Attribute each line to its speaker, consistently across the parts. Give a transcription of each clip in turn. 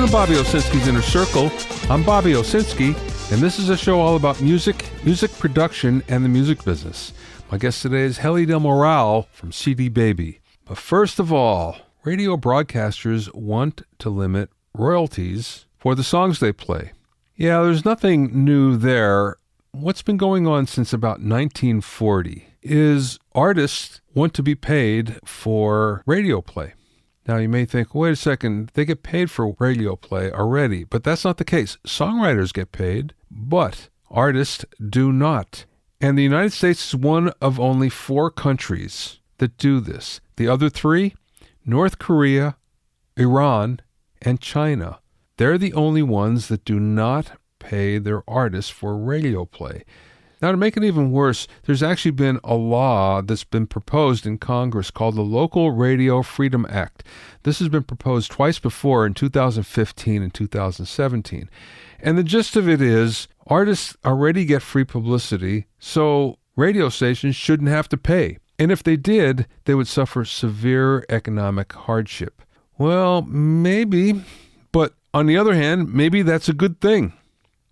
Speaker 1: Welcome to Bobby Owsinski's Inner Circle. I'm Bobby Owsinski, and this is a show all about music production, and the music business. My guest today is Heli Del Moral from CD Baby. But first of all, radio broadcasters want to limit royalties for the songs they play. Yeah, there's nothing new there. What's been going on since about 1940 is artists want to be paid for radio play. Now, you may think, wait a second, they get paid for radio play already, but that's not the case. Songwriters get paid, but artists do not. And the United States is one of only 4 countries that do this. The other 3, North Korea, Iran, and China. They're the only ones that do not pay their artists for radio play. Now, to make it even worse, there's actually been a law that's been proposed in Congress called the Local Radio Freedom Act. This has been proposed twice before in 2015 and 2017. And the gist of it is, artists already get free publicity, so radio stations shouldn't have to pay. And if they did, they would suffer severe economic hardship. Well, maybe, but on the other hand, maybe that's a good thing.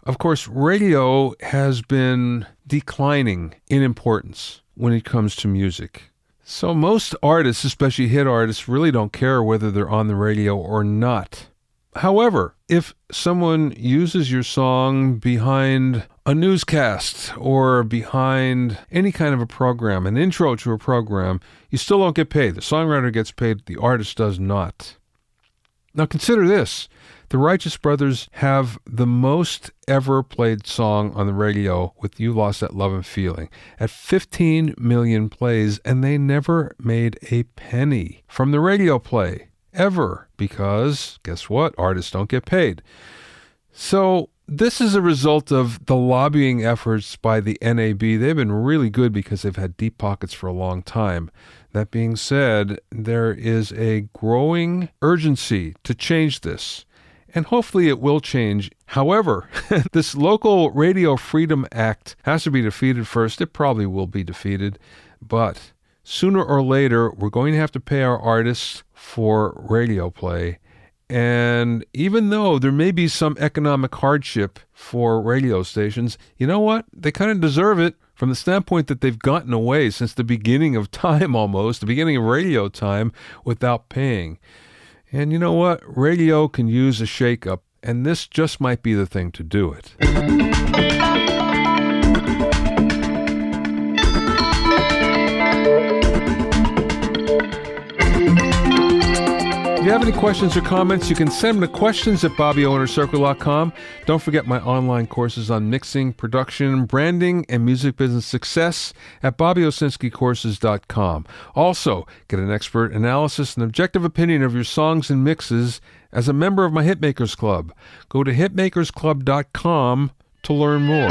Speaker 1: Of course, radio has been declining in importance when it comes to music. So most artists, especially hit artists, really don't care whether they're on the radio or not. However, if someone uses your song behind a newscast or behind any kind of a program, an intro to a program, you still don't get paid. The songwriter gets paid, the artist does not. Now consider this. The Righteous Brothers have the most ever played song on the radio with You Lost That Love and Feeling at 15 million plays, and they never made a penny from the radio play, ever, because, guess what? Artists don't get paid. So this is a result of the lobbying efforts by the NAB. They've been really good because they've had deep pockets for a long time. That being said, there is a growing urgency to change this. And hopefully it will change. However, this Local Radio Freedom Act has to be defeated first. It probably will be defeated. But sooner or later, we're going to have to pay our artists for radio play. And even though there may be some economic hardship for radio stations, you know what? They kind of deserve it from the standpoint that they've gotten away since the beginning of time almost, the beginning of radio time, without paying. And you know what? Radio can use a shake-up, and this just might be the thing to do it. If you have any questions or comments, you can send them to questions@BobbyOInnerCircle.com. Don't forget my online courses on mixing, production, branding, and music business success at BobbyOwsinskiCourses.com. Also, get an expert analysis and objective opinion of your songs and mixes as a member of my Hitmakers Club. Go to hitmakersclub.com to learn more.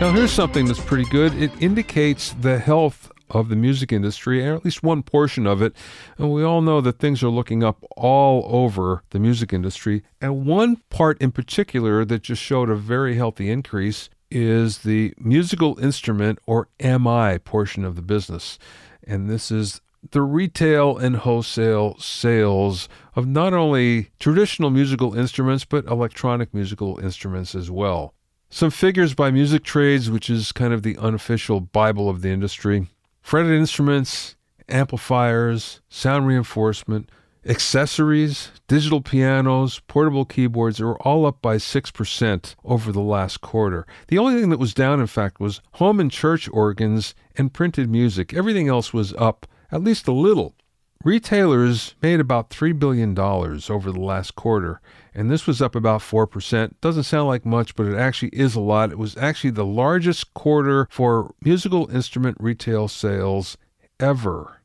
Speaker 1: Now, here's something that's pretty good. It indicates the health of the music industry, or at least one portion of it. And we all know that things are looking up all over the music industry. And one part in particular that just showed a very healthy increase is the musical instrument, or MI, portion of the business. And this is the retail and wholesale sales of not only traditional musical instruments, but electronic musical instruments as well. Some figures by Music Trades, which is kind of the unofficial Bible of the industry. Fretted instruments, amplifiers, sound reinforcement, accessories, digital pianos, portable keyboards are all up by 6% over the last quarter. The only thing that was down, in fact, was home and church organs and printed music. Everything else was up at least a little. Retailers made about $3 billion over the last quarter, and this was up about 4%. Doesn't sound like much, but it actually is a lot. It was actually the largest quarter for musical instrument retail sales ever.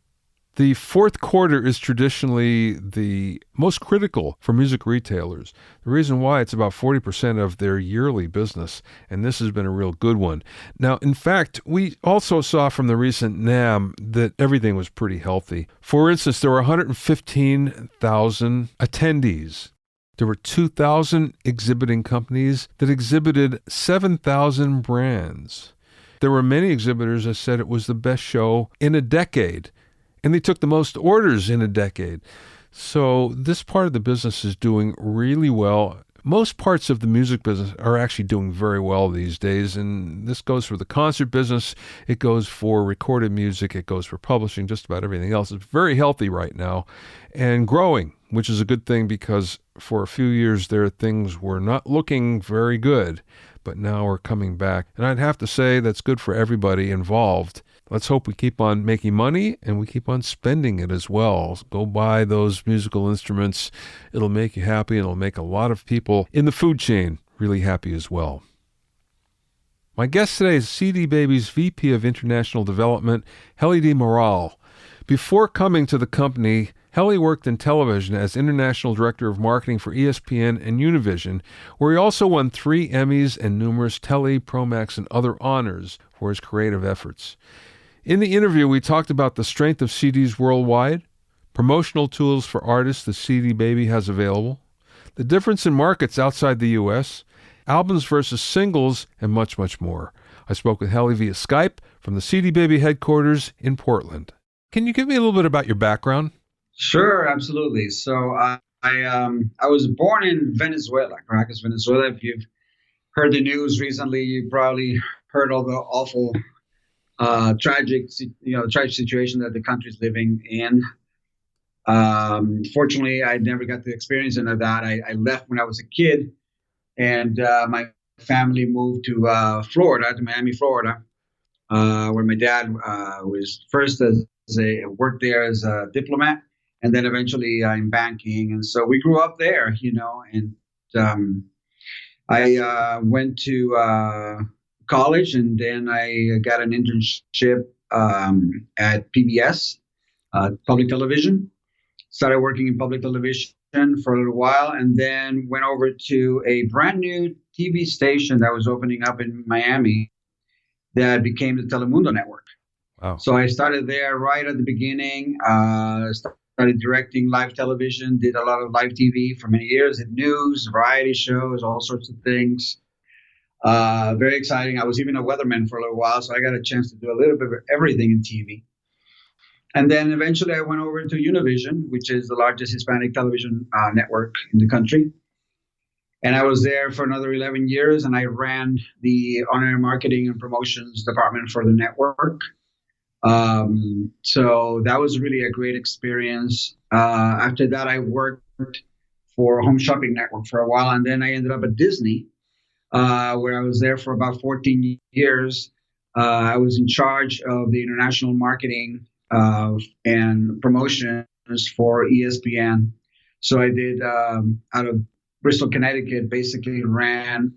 Speaker 1: The fourth quarter is traditionally the most critical for music retailers. The reason why, it's about 40% of their yearly business, and this has been a real good one. Now, in fact, we also saw from the recent NAMM that everything was pretty healthy. For instance, there were 115,000 attendees. There were 2,000 exhibiting companies that exhibited 7,000 brands. There were many exhibitors that said it was the best show in a decade, and they took the most orders in a decade. So this part of the business is doing really well. Most parts of the music business are actually doing very well these days, and this goes for the concert business, it goes for recorded music, it goes for publishing, just about everything else. It's very healthy right now and growing, which is a good thing because for a few years there, things were not looking very good, but now we're coming back. And I'd have to say that's good for everybody involved. Let's hope we keep on making money and we keep on spending it as well. Go buy those musical instruments. It'll make you happy and it'll make a lot of people in the food chain really happy as well. My guest today is CD Baby's VP of International Development, Heli Del Moral. Before coming to the company, Heli worked in television as International Director of Marketing for ESPN and Univision, where he also won 3 Emmys and numerous Telly, Promax, and other honors for his creative efforts. In the interview, we talked about the strength of CDs worldwide, promotional tools for artists that CD Baby has available, the difference in markets outside the U.S., albums versus singles, and much, much more. I spoke with Heli via Skype from the CD Baby headquarters in Portland. Can you give me a little bit about your background?
Speaker 2: Sure, absolutely. So I was born in Venezuela, Caracas, Venezuela. If you've heard the news recently, you probably heard all the awful tragic situation that the country's living in. Fortunately, I never got to experience any of that. I left when I was a kid, and my family moved to Florida, to Miami, Florida, where my dad was first worked there as a diplomat, and then eventually in banking. And so we grew up there, and I went to college, and then I got an internship at PBS, public television. Started working in public television for a little while, and then went over to a brand new TV station that was opening up in Miami that became the Telemundo network.
Speaker 1: Wow.
Speaker 2: So I started there right at the beginning, started directing live television, did a lot of live TV for many years, did news, variety shows, all sorts of things. Very exciting. I was even a weatherman for a little while, so I got a chance to do a little bit of everything in TV. And then eventually I went over to Univision, which is the largest Hispanic television network in the country. And I was there for another 11 years, and I ran the on-air marketing and promotions department for the network. So that was really a great experience. After that, I worked for Home Shopping Network for a while, and then I ended up at Disney, where I was there for about 14 years. I was in charge of the international marketing and promotions for ESPN. So I did, out of Bristol, Connecticut, basically ran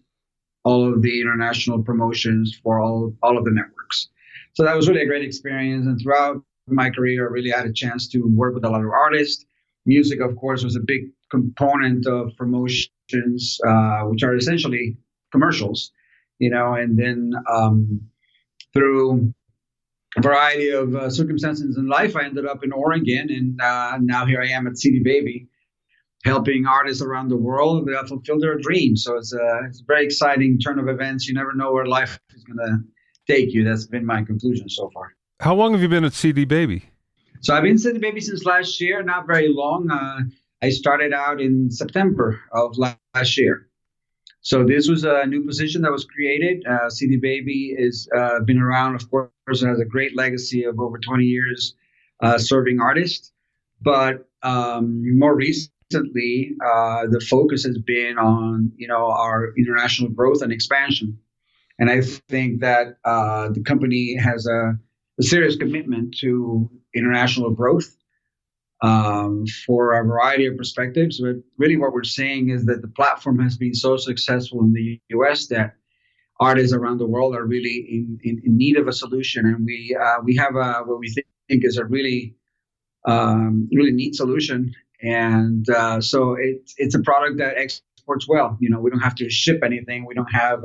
Speaker 2: all of the international promotions for all of the networks. So that was really a great experience. And throughout my career, I really had a chance to work with a lot of artists. Music, of course, was a big component of promotions, which are essentially commercials, and then through a variety of circumstances in life, I ended up in Oregon, and now here I am at CD Baby, helping artists around the world fulfill their dreams. So it's a very exciting turn of events. You never know where life is going to take you. That's been my conclusion so far.
Speaker 1: How long have you been at CD Baby?
Speaker 2: So I've been CD Baby since last year, not very long. I started out in September of last year. So this was a new position that was created. CD Baby has been around, of course, and has a great legacy of over 20 years serving artists. But more recently, the focus has been on, our international growth and expansion. And I think that the company has a serious commitment to international growth for a variety of perspectives. But really what we're saying is that the platform has been so successful in the U.S. that artists around the world are really in need of a solution. And we have what we think is a really neat solution. And so it's a product that exports well. We don't have to ship anything. We don't have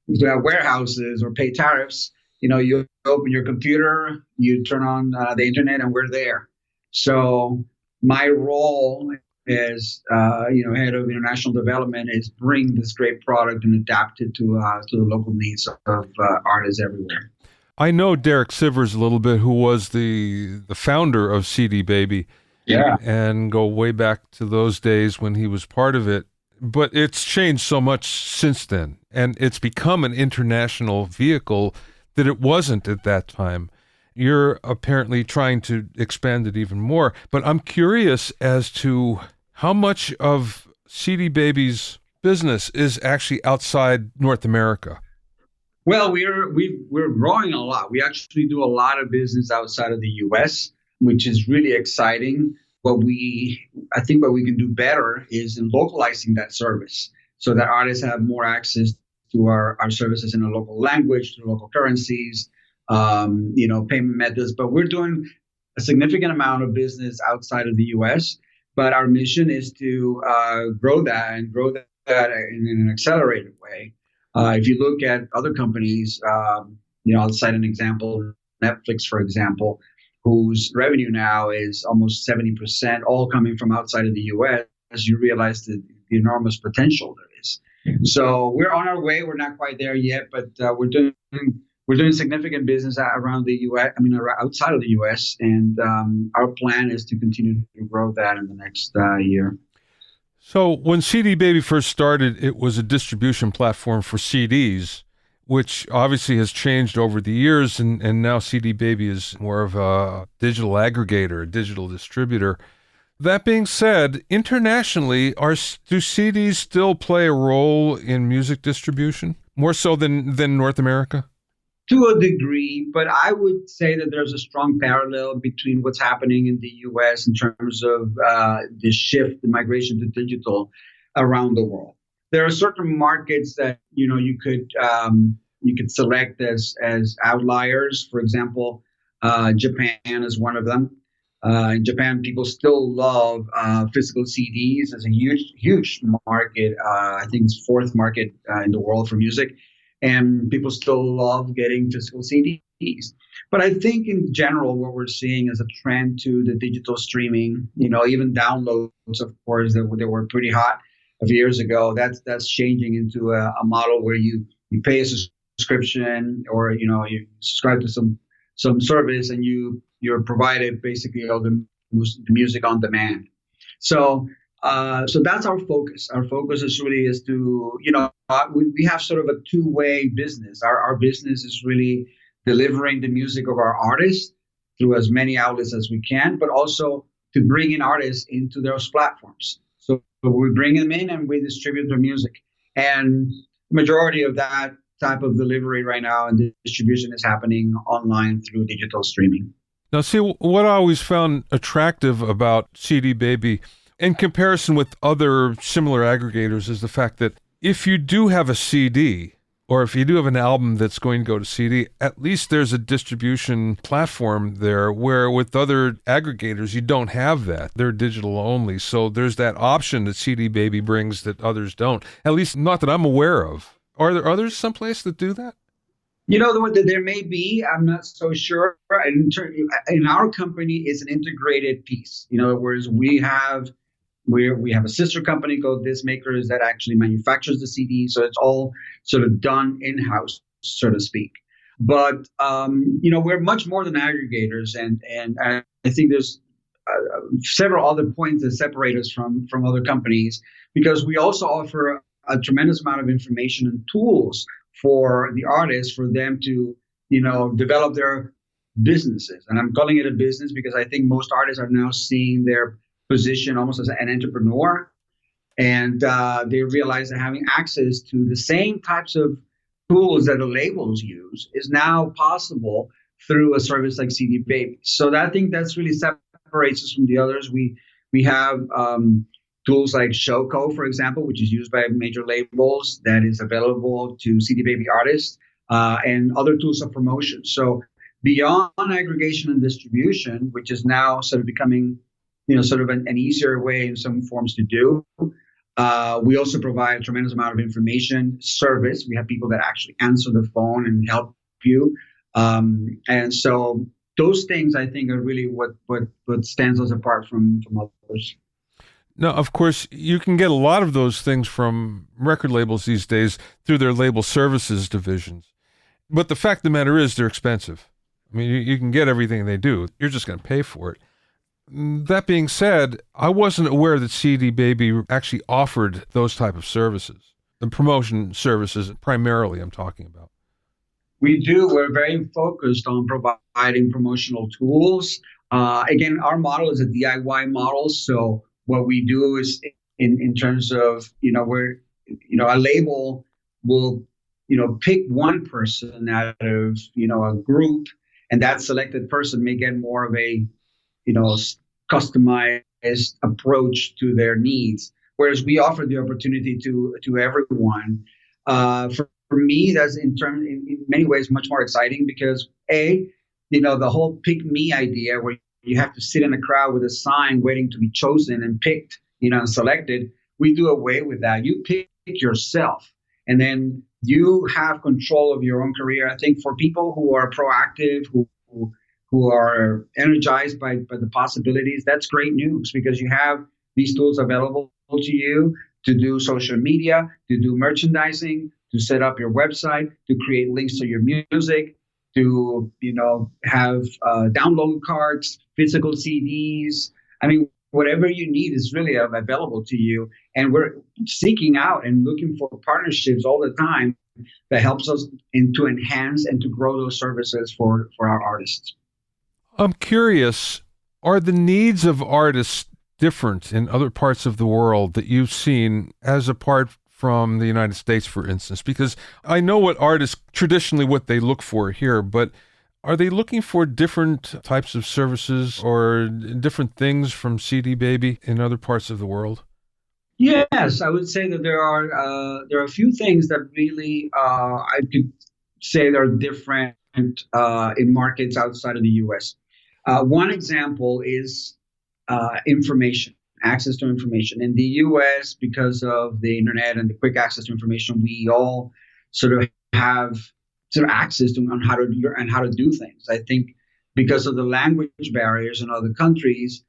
Speaker 2: warehouses or pay tariffs. You open your computer, you turn on the internet, and we're there. So my role as head of international development, is bring this great product and adapt it to the local needs of artists everywhere.
Speaker 1: I know Derek Sivers a little bit, who was the founder of CD Baby.
Speaker 2: Yeah.
Speaker 1: And go way back to those days when he was part of it. But it's changed so much since then, and it's become an international vehicle that it wasn't at that time. You're apparently trying to expand it even more, but I'm curious as to how much of CD Baby's business is actually outside North America.
Speaker 2: Well, we're growing a lot. We actually do a lot of business outside of the U.S., which is really exciting. I think what we can do better is in localizing that service so that artists have more access to our services in a local language, to local currencies, payment methods. But we're doing a significant amount of business outside of the U.S. But our mission is to grow that in an accelerated way. If you look at other companies, I'll cite an example, Netflix, for example, whose revenue now is almost 70%, all coming from outside of the U.S., as you realize the enormous potential there is. So we're on our way. We're not quite there yet, but we're doing significant business around the U.S. Outside of the U.S., and our plan is to continue to grow that in the next year.
Speaker 1: So when CD Baby first started, it was a distribution platform for CDs, which obviously has changed over the years, and now CD Baby is more of a digital aggregator, a digital distributor. That being said, internationally, do CDs still play a role in music distribution, more so than North America?
Speaker 2: To a degree, but I would say that there's a strong parallel between what's happening in the U.S. in terms of the shift, the migration to digital around the world. There are certain markets that you could select as outliers. For example, Japan is one of them. In Japan, people still love physical CDs as a huge market. I think it's fourth market in the world for music. And people still love getting physical CDs. But I think in general, what we're seeing is a trend to the digital streaming, even downloads, of course, that were pretty hot a few years ago. That's changing into a model where you pay a subscription, or, you subscribe to some service, and you're provided basically all the music on demand. So that's our focus. Our focus is to, we have sort of a two-way business. Our business is really delivering the music of our artists through as many outlets as we can, but also to bring in artists into those platforms. So we bring them in and we distribute their music. And the majority of that type of delivery right now and distribution is happening online through digital streaming.
Speaker 1: Now, see, what I always found attractive about CD Baby in comparison with other similar aggregators is the fact that if you do have a CD, or if you do have an album that's going to go to CD, at least there's a distribution platform there, where with other aggregators, you don't have that. They're digital only. So there's that option that CD Baby brings that others don't, at least not that I'm aware of. Are there others someplace that do that?
Speaker 2: There may be. I'm not so sure. In our company, it's an integrated piece. Whereas we have a sister company called Disc Makers that actually manufactures the CD. So it's all sort of done in-house, so to speak. But, we're much more than aggregators. And I think there's several other points that separate us from other companies, because we also offer a tremendous amount of information and tools for the artists, for them to, develop their businesses. And I'm calling it a business because I think most artists are now seeing their position almost as an entrepreneur, and they realize that having access to the same types of tools that the labels use is now possible through a service like CD Baby. So I think that's really separates us from the others. We have tools like Showco, for example, which is used by major labels, that is available to CD Baby artists, and other tools of promotion. So beyond aggregation and distribution, which is now sort of becoming sort of an easier way in some forms to do. We also provide a tremendous amount of information service. We have people that actually answer the phone and help you. And so those things, I think, are really what stands us apart from others.
Speaker 1: Now, of course, you can get a lot of those things from record labels these days through their label services divisions. But the fact of the matter is they're expensive. I mean, you can get everything they do. You're just going to pay for it. That being said, I wasn't aware that CD Baby actually offered those type of services. The promotion services, primarily, I'm talking about.
Speaker 2: We do. We're very focused on providing promotional tools. Again, our model is a DIY model. So what we do is in terms of, a label will, pick one person out of, a group, and that selected person may get more of a, customized approach to their needs. Whereas we offer the opportunity to everyone. For me, that's in many ways much more exciting because the whole pick me idea where you have to sit in a crowd with a sign waiting to be chosen and picked, and selected. We do away with that. You pick yourself, and then you have control of your own career. I think for people who are proactive, who are energized by the possibilities, that's great news because you have these tools available to you to do social media, to do merchandising, to set up your website, to create links to your music, to have download cards, physical CDs. I mean, whatever you need is really available to you. And we're seeking out and looking for partnerships all the time that helps us to enhance and to grow those services for our artists.
Speaker 1: I'm curious, are the needs of artists different in other parts of the world that you've seen as apart from the United States, for instance? Because I know what artists traditionally what they look for here, but are they looking for different types of services or different things from CD Baby in other parts of the world?
Speaker 2: Yes, I would say that there are a few things that really I could say they're different in markets outside of the U.S. One example is information, access to information. In the U.S., because of the internet and the quick access to information, we all sort of have access to on how to and how to do things. I think because of the language barriers in other countries,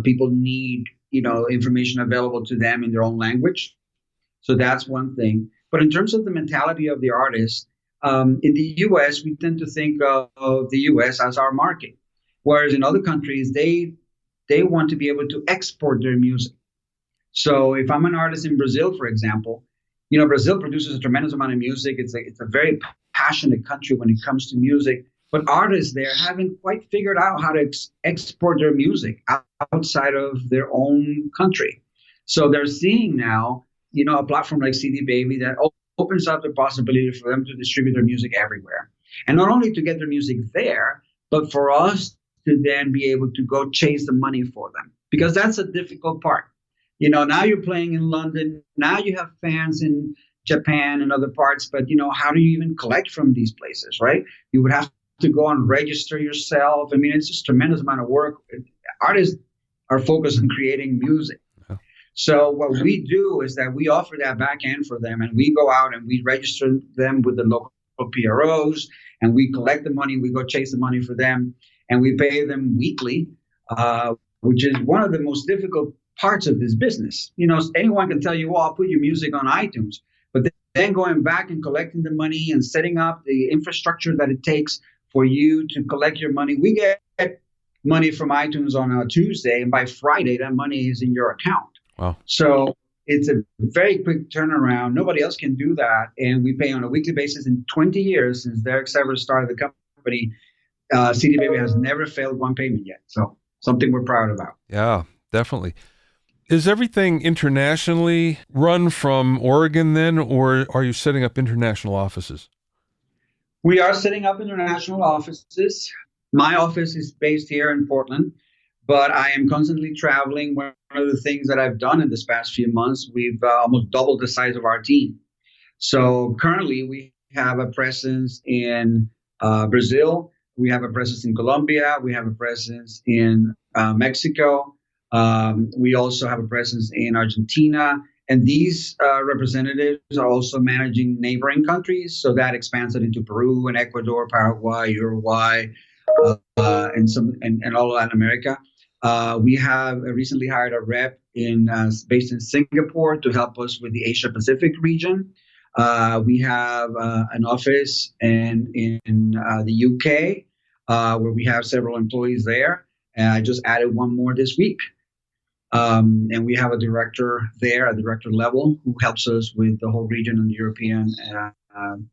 Speaker 2: people need information available to them in their own language. So that's one thing. But in terms of the mentality of the artist, in the U.S., we tend to think of the U.S. as our market, whereas in other countries, they want to be able to export their music. So if I'm an artist in Brazil, for example, Brazil produces a tremendous amount of music. It's a very passionate country when it comes to music, but artists there haven't quite figured out how to export their music outside of their own country. So they're seeing now, a platform like CD Baby that opens up the possibility for them to distribute their music everywhere. And not only to get their music there, but for us to then be able to go chase the money for them. Because that's a difficult part. Now you're playing in London. Now you have fans in Japan and other parts. But, how do you even collect from these places, right? You would have to go and register yourself. I mean, it's just a tremendous amount of work. Artists are focused on creating music. So what we do is that we offer that back end for them, and we go out and we register them with the local PROs, and we collect the money. We go chase the money for them, and we pay them weekly, which is one of the most difficult parts of this business. Anyone can tell you, well, I'll put your music on iTunes, but then going back and collecting the money and setting up the infrastructure that it takes for you to collect your money. We get money from iTunes on a Tuesday, and by Friday, that money is in your account.
Speaker 1: Wow.
Speaker 2: So it's a very quick turnaround. Nobody else can do that. And we pay on a weekly basis. In 20 years since Derek's ever started the company, CD Baby has never failed one payment yet. So something we're proud about.
Speaker 1: Yeah, definitely. Is everything internationally run from Oregon then, or are you setting up international offices?
Speaker 2: We are setting up international offices. My office is based here in Portland, but I am constantly traveling. One of the things that I've done in this past few months, we've almost doubled the size of our team. So currently we have a presence in Brazil. We have a presence in Colombia. We have a presence in Mexico. We also have a presence in Argentina. And these representatives are also managing neighboring countries. So that expands it into Peru and Ecuador, Paraguay, Uruguay, and all of Latin America. We have recently hired a rep based in Singapore to help us with the Asia Pacific region. We have an office in the UK where we have several employees there. And I just added one more this week. And we have a director there at director level who helps us with the whole region and the European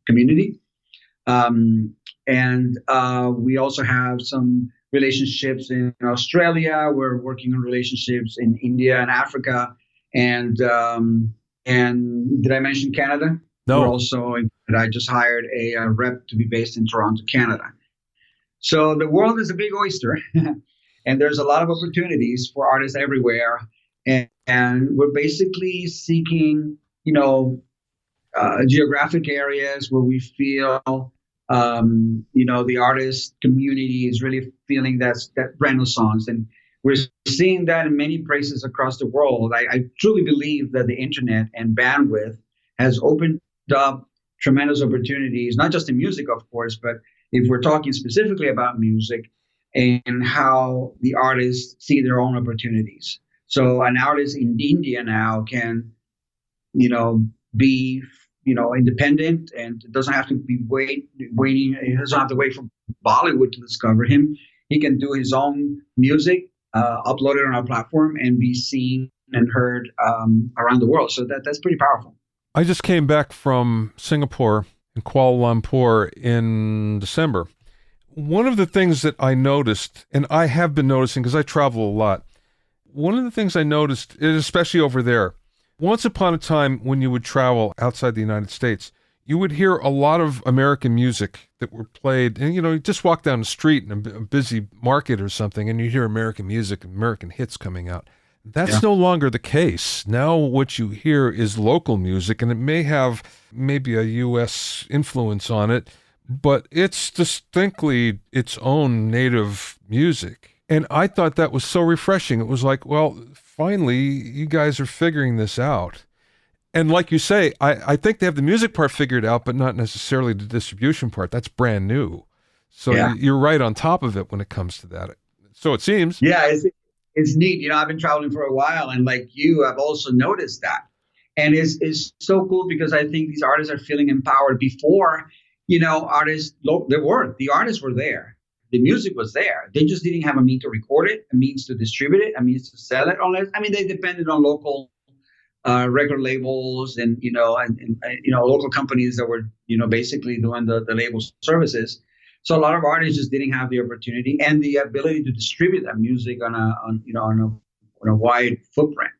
Speaker 2: community. And we also have some relationships in Australia. We're working on relationships in India and Africa. And did I mention Canada?
Speaker 1: No.
Speaker 2: We're also, I just hired a rep to be based in Toronto, Canada. So the world is a big oyster, and there's a lot of opportunities for artists everywhere. And we're basically seeking, geographic areas where we feel, the artist community is really feeling that renaissance. And we're seeing that in many places across the world. I truly believe that the internet and bandwidth has opened up tremendous opportunities, not just in music, of course, but if we're talking specifically about music and how the artists see their own opportunities. So an artist in India now can, be, independent and doesn't have to be waiting. He doesn't have to wait for Bollywood to discover him. He can do his own music, upload it on our platform, and be seen and heard around the world. So that's pretty powerful.
Speaker 1: I just came back from Singapore and Kuala Lumpur in December. One of the things that I noticed, and I have been noticing because I travel a lot, one of the things I noticed, especially over there, once upon a time when you would travel outside the United States, you would hear a lot of American music that were played. And, you just walk down the street in a busy market or something, and you hear American music, American hits coming out. That's no longer the case. Now what you hear is local music, and it may have maybe a U.S. influence on it, but it's distinctly its own native music. And I thought that was so refreshing. It was like, well, finally, you guys are figuring this out. And like you say, I think they have the music part figured out, but not necessarily the distribution part. That's brand new. So you're right on top of it when it comes to that. So it seems.
Speaker 2: Yeah, it's neat. I've been traveling for a while, and like you, I've also noticed that. And it's so cool because I think these artists are feeling empowered. Before, the artists were there. The music was there. They just didn't have a means to record it, a means to distribute it, a means to sell it. They depended on local record labels and local companies that were basically doing the label services. So a lot of artists just didn't have the opportunity and the ability to distribute that music on a wide footprint.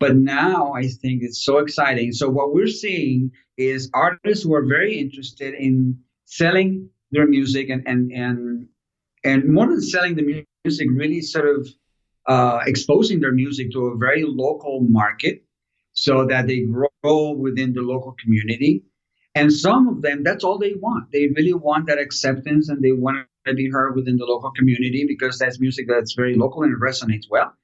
Speaker 2: But now I think it's so exciting. So what we're seeing is artists who are very interested in selling their music and more than selling the music, really sort of exposing their music to a very local market so that they grow within the local community. And some of them, that's all they want. They really want that acceptance, and they want to be heard within the local community because that's music that's very local and it resonates well.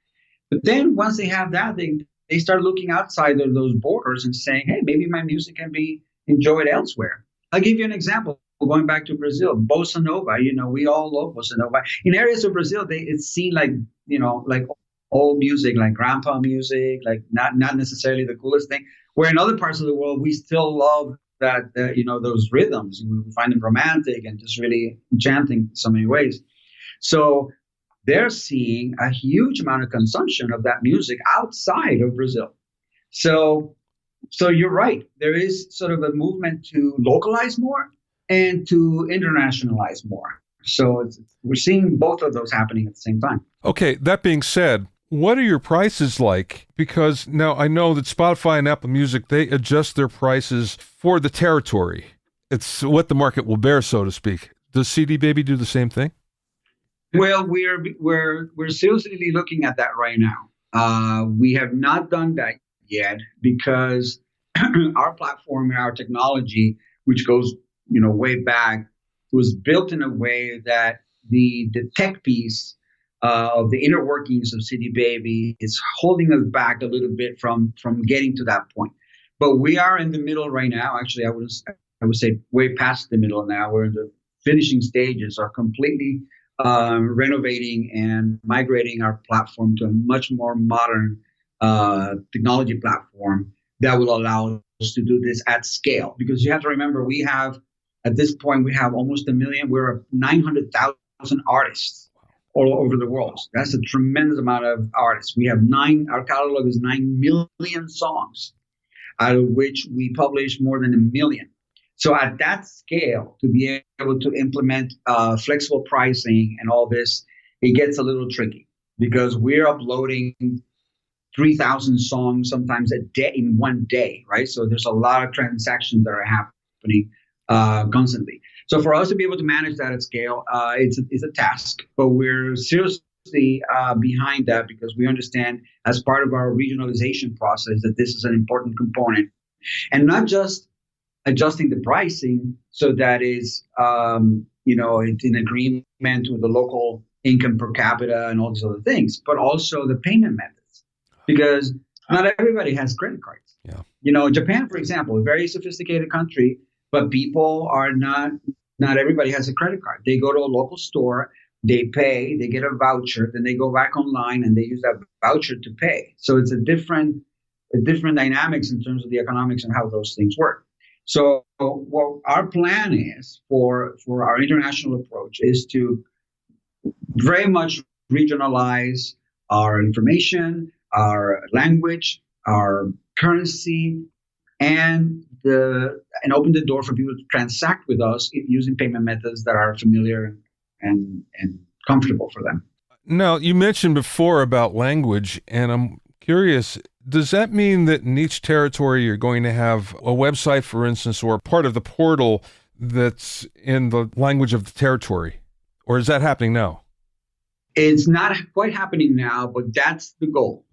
Speaker 2: But then once they have that, they start looking outside of those borders and saying, hey, maybe my music can be enjoyed elsewhere. I'll give you an example. Going back to Brazil, bossa nova, we all love bossa nova. In areas of Brazil, it's seen like old music, like grandpa music, like not necessarily the coolest thing. Where in other parts of the world, we still love that, those rhythms. We find them romantic and just really enchanting in so many ways. So they're seeing a huge amount of consumption of that music outside of Brazil. So you're right. There is sort of a movement to localize more and to internationalize more. So we're seeing both of those happening at the same time.
Speaker 1: Okay, that being said, what are your prices like? Because now I know that Spotify and Apple Music, they adjust their prices for the territory. It's what the market will bear, so to speak. Does CD Baby do the same thing?
Speaker 2: Well, we're seriously looking at that right now. We have not done that yet because our platform and our technology, which goes way back, was built in a way that the tech piece of the inner workings of CD Baby is holding us back a little bit from getting to that point. But we are in the middle right now. Actually, I would say way past the middle now. We're in the finishing stages, are completely renovating and migrating our platform to a much more modern technology platform that will allow us to do this at scale. Because you have to remember, at this point, we have almost a million, we're 900,000 artists all over the world. That's a tremendous amount of artists. Our catalog is 9 million songs, out of which we publish more than a million. So at that scale, to be able to implement flexible pricing and all this, it gets a little tricky because we're uploading 3,000 songs sometimes a day in one day, right? So there's a lot of transactions that are happening constantly. So for us to be able to manage that at scale, it's a task, but we're seriously behind that because we understand as part of our regionalization process that this is an important component, and not just adjusting the pricing so that is it's in agreement with the local income per capita and all these other things, but also the payment methods, because not everybody has credit cards.
Speaker 1: Yeah.
Speaker 2: Japan, for example, a very sophisticated country, but people are not everybody has a credit card. They go to a local store, they pay, they get a voucher, then they go back online and they use that voucher to pay. So it's a different dynamics in terms of the economics and how those things work. So what our plan is for our international approach is to very much regionalize our information, our language, our currency, and open the door for people to transact with us using payment methods that are familiar and comfortable for them.
Speaker 1: Now, you mentioned before about language, and I'm curious, does that mean that in each territory you're going to have a website, for instance, or part of the portal that's in the language of the territory? Or is that happening now?
Speaker 2: It's not quite happening now, but that's the goal.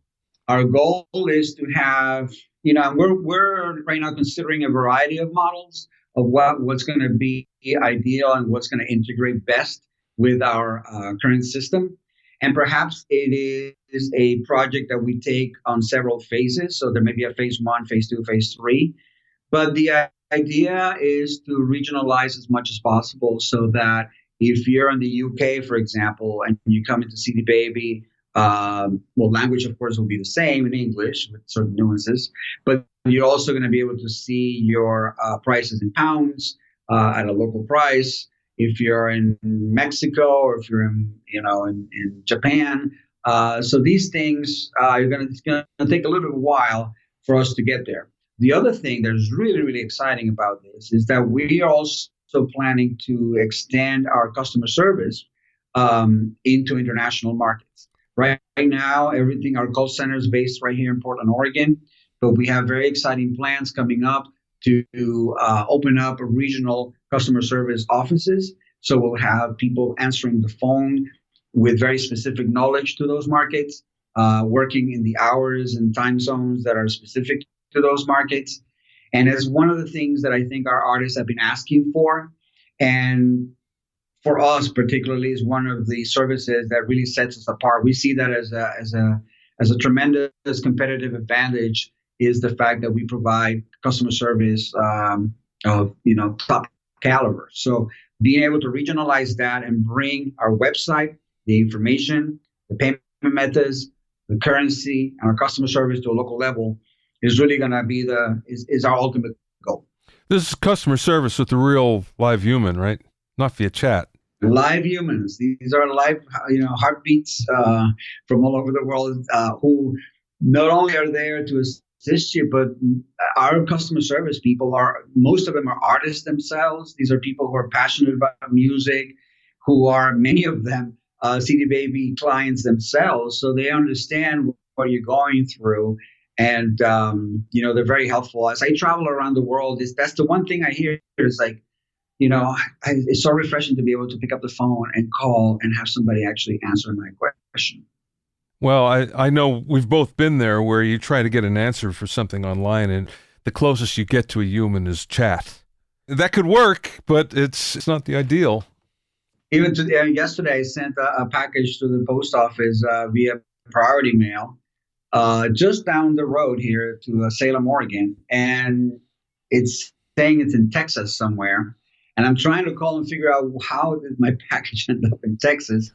Speaker 2: Our goal is to have, we're right now considering a variety of models of what's going to be ideal and what's going to integrate best with our current system. And perhaps it is a project that we take on several phases. So there may be a phase 1, phase 2, phase 3. But the idea is to regionalize as much as possible so that if you're in the UK, for example, and you come into CD Baby, language, of course, will be the same in English with certain nuances, but you're also going to be able to see your prices in pounds at a local price. If you're in Mexico or if you're in Japan, so these things it's going to take a little bit while for us to get there. The other thing that's really, really exciting about this is that we are also planning to extend our customer service into international markets. Right now, our call center is based right here in Portland, Oregon, but we have very exciting plans coming up to open up regional customer service offices. So we'll have people answering the phone with very specific knowledge to those markets, working in the hours and time zones that are specific to those markets. And as one of the things that I think our artists have been asking for, and for us particularly, is one of the services that really sets us apart. We see that as a tremendous competitive advantage, is the fact that we provide customer service of top caliber. So being able to regionalize that and bring our website, the information, the payment methods, the currency, and our customer service to a local level is really going to be is our ultimate goal.
Speaker 1: This is customer service with the real live human, right? Not via chat.
Speaker 2: Live humans. These are live, heartbeats from all over the world who not only are there to assist you, but our customer service people most of them are artists themselves. These are people who are passionate about music, many of them CD Baby clients themselves, so they understand what you're going through. And, they're very helpful. As I travel around the world, that's the one thing I hear is like, it's so refreshing to be able to pick up the phone and call and have somebody actually answer my question.
Speaker 1: Well, I know we've both been there where you try to get an answer for something online and the closest you get to a human is chat. That could work, but it's not the ideal.
Speaker 2: Even yesterday, I sent a package to the post office via priority mail just down the road here to Salem, Oregon. And it's saying it's in Texas somewhere. And I'm trying to call and figure out how did my package end up in Texas.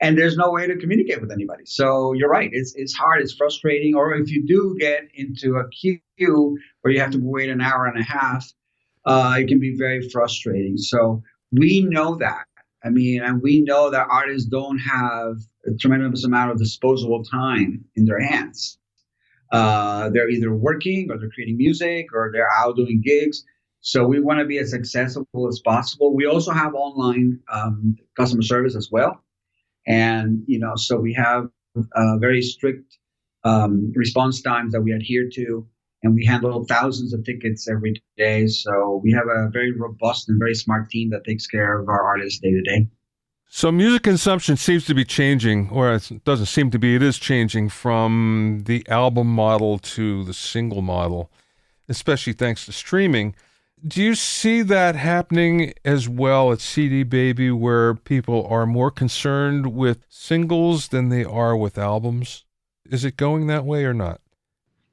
Speaker 2: And there's no way to communicate with anybody. So you're right. It's hard. It's frustrating. Or if you do get into a queue where you have to wait an hour and a half, it can be very frustrating. So we know that. I mean, and we know that artists don't have a tremendous amount of disposable time in their hands. They're either working or they're creating music or they're out doing gigs. So we want to be as accessible as possible. We also have online customer service as well. And, so we have very strict response times that we adhere to, and we handle thousands of tickets every day. So we have a very robust and very smart team that takes care of our artists day to day.
Speaker 1: So music consumption seems to be changing, or it doesn't seem to be, it is changing from the album model to the single model, especially thanks to streaming. Do you see that happening as well at CD Baby, where people are more concerned with singles than they are with albums? Is it going that way or not?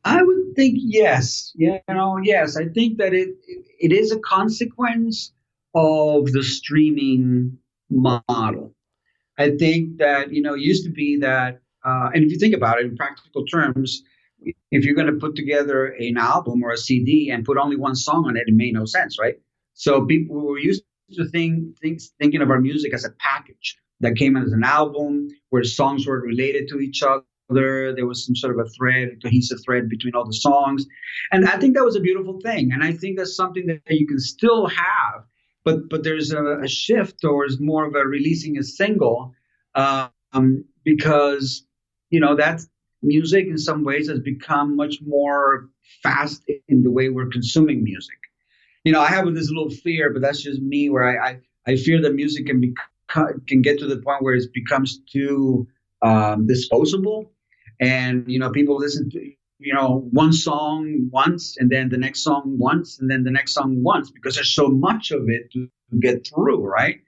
Speaker 2: I would think yes. Yes. I think that it is a consequence of the streaming model. I think that, it used to be that, and if you think about it in practical terms, if you're going to put together an album or a CD and put only one song on it, it made no sense, right? So people were used to thinking of our music as a package that came as an album where songs were related to each other. There was some sort of a cohesive thread between all the songs. And I think that was a beautiful thing. And I think that's something that you can still have, but there's a shift towards more of a releasing a single because, that's music in some ways has become much more fast in the way we're consuming music. I have this little fear, but that's just me, where I fear that music can get to the point where it becomes too disposable. And, people listen to, one song once and then the next song once and then the next song once because there's so much of it to get through, right?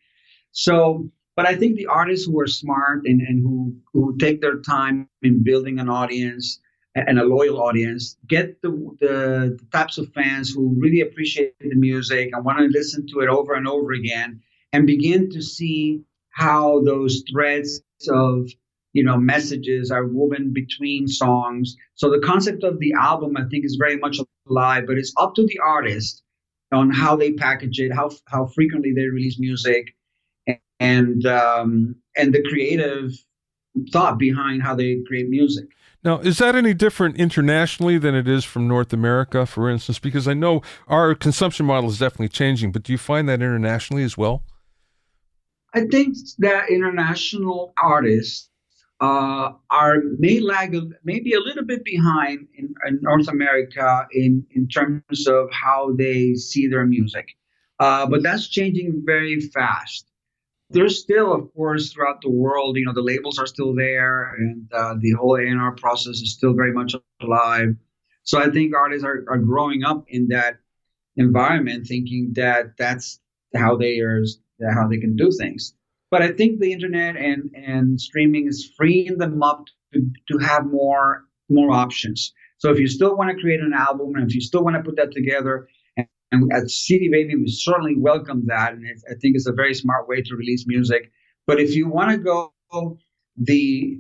Speaker 2: So, but I think the artists who are smart and who take their time in building an audience and a loyal audience get the types of fans who really appreciate the music and want to listen to it over and over again and begin to see how those threads of messages are woven between songs. So the concept of the album, I think, is very much alive, but it's up to the artist on how they package it, how frequently they release music, and the creative thought behind how they create music.
Speaker 1: Now, is that any different internationally than it is from North America, for instance? Because I know our consumption model is definitely changing, but do you find that internationally as well?
Speaker 2: I think that international artists may lag maybe a little bit behind in North America in terms of how they see their music. But that's changing very fast. There's still, of course, throughout the world, the labels are still there and the whole A&R process is still very much alive. So I think artists are growing up in that environment thinking that that's how they can do things. But I think the internet and streaming is freeing them up to have more options. So if you still want to create an album and if you still want to put that together, and at CD Baby, we certainly welcome that. And I think it's a very smart way to release music. But if you want to go the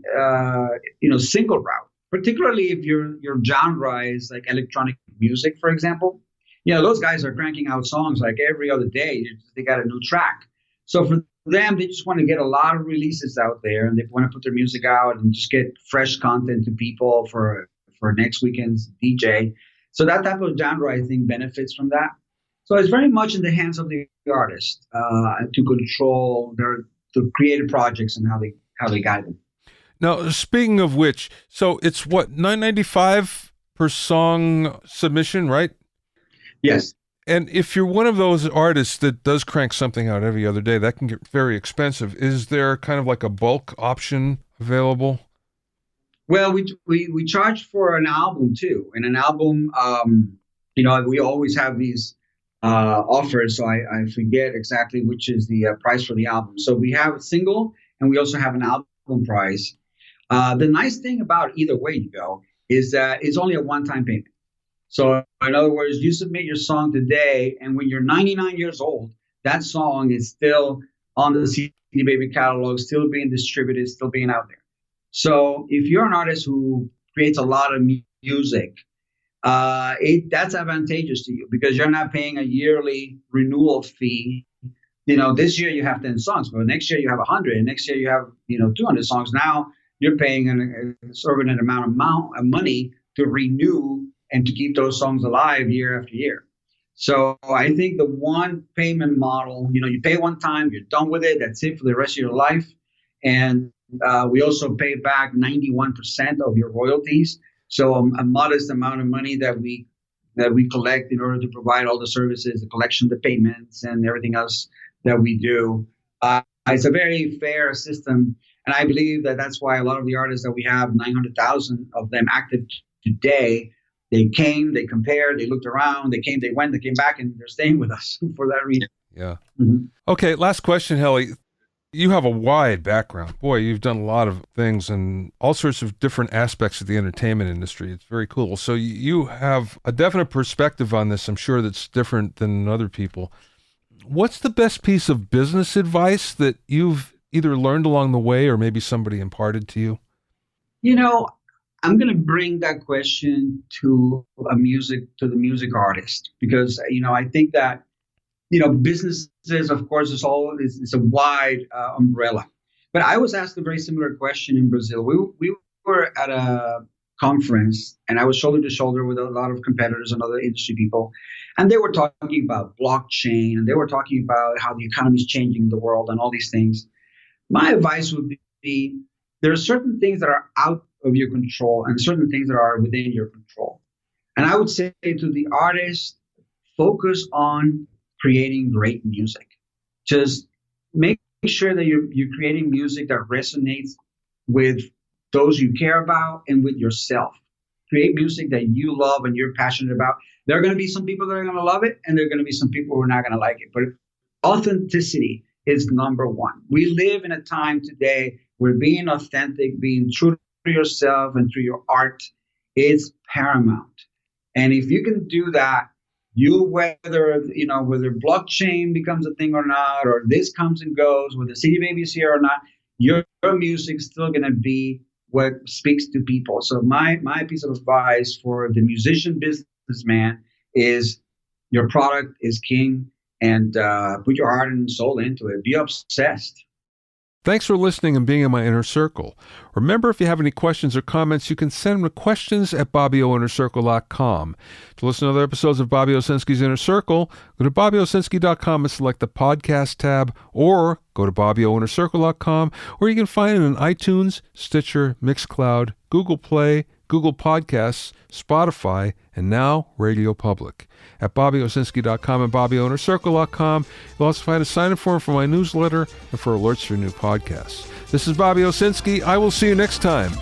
Speaker 2: single route, particularly if your genre is like electronic music, for example, those guys are cranking out songs like every other day. They got a new track. So for them, they just want to get a lot of releases out there, and they want to put their music out and just get fresh content to people for next weekend's DJ. So that type of genre, I think, benefits from that. So it's very much in the hands of the artist to control the creative projects and how they guide them.
Speaker 1: Now, speaking of which, so it's what, $9.95 per song submission, right?
Speaker 2: Yes.
Speaker 1: And if you're one of those artists that does crank something out every other day, that can get very expensive. Is there kind of like a bulk option available?
Speaker 2: Well, we charge for an album too, and an album, we always have these offers. So I forget exactly which is the price for the album. So we have a single, and we also have an album price. The nice thing about either way you go is that it's only a one-time payment. So in other words, you submit your song today, and when you're 99 years old, that song is still on the CD Baby catalog, still being distributed, still being out there. So if you're an artist who creates a lot of music, that's advantageous to you because you're not paying a yearly renewal fee. This year you have 10 songs, but next year you have 100, and next year you have 200 songs. Now you're paying an exorbitant amount of money to renew and to keep those songs alive year after year. So I think the one payment model, you pay one time, you're done with it, that's it for the rest of your life. And we also pay back 91% of your royalties. So a modest amount of money that we collect in order to provide all the services, the collection, the payments, and everything else that we do. It's a very fair system. And I believe that that's why a lot of the artists that we have, 900,000 of them active today, they came, they compared, they looked around, they came, they went, they came back, and they're staying with us for that reason.
Speaker 1: Yeah.
Speaker 2: Mm-hmm.
Speaker 1: Okay, last question, Heli. You have a wide background. Boy, you've done a lot of things in all sorts of different aspects of the entertainment industry. It's very cool. So you have a definite perspective on this, I'm sure, that's different than other people. What's the best piece of business advice that you've either learned along the way or maybe somebody imparted to you?
Speaker 2: I'm going to bring that question to the music artist because, I think that, businesses, of course, it's a wide umbrella. But I was asked a very similar question in Brazil. We were at a conference and I was shoulder to shoulder with a lot of competitors and other industry people. And they were talking about blockchain and they were talking about how the economy is changing the world and all these things. My advice would be there are certain things that are out of your control and certain things that are within your control. And I would say to the artist, focus on creating great music. Just make sure that you're creating music that resonates with those you care about and with yourself. Create music that you love and you're passionate about. There are going to be some people that are going to love it and there are going to be some people who are not going to like it. But authenticity is number one. We live in a time today where being authentic, being true to yourself and through your art is paramount. And if you can do that, whether blockchain becomes a thing or not, or this comes and goes, whether CD Baby is here or not, your music's still going to be what speaks to people. So my piece of advice for the musician businessman is your product is king, and put your heart and soul into it. Be obsessed.
Speaker 1: Thanks for listening and being in my inner circle. Remember, if you have any questions or comments, you can send them to questions@BobbyOInnerCircle.com. To listen to other episodes of Bobby Owsinski's Inner Circle, go to BobbyOwsinski.com and select the podcast tab, or go to BobbyOInnerCircle.com, where you can find it on iTunes, Stitcher, Mixcloud, Google Play, Google Podcasts, Spotify, and now Radio Public. At BobbyOwsinski.com and BobbyOInnerCircle.com, you'll also find a sign-up form for my newsletter and for alerts for new podcasts. This is Bobby Owsinski. I will see you next time.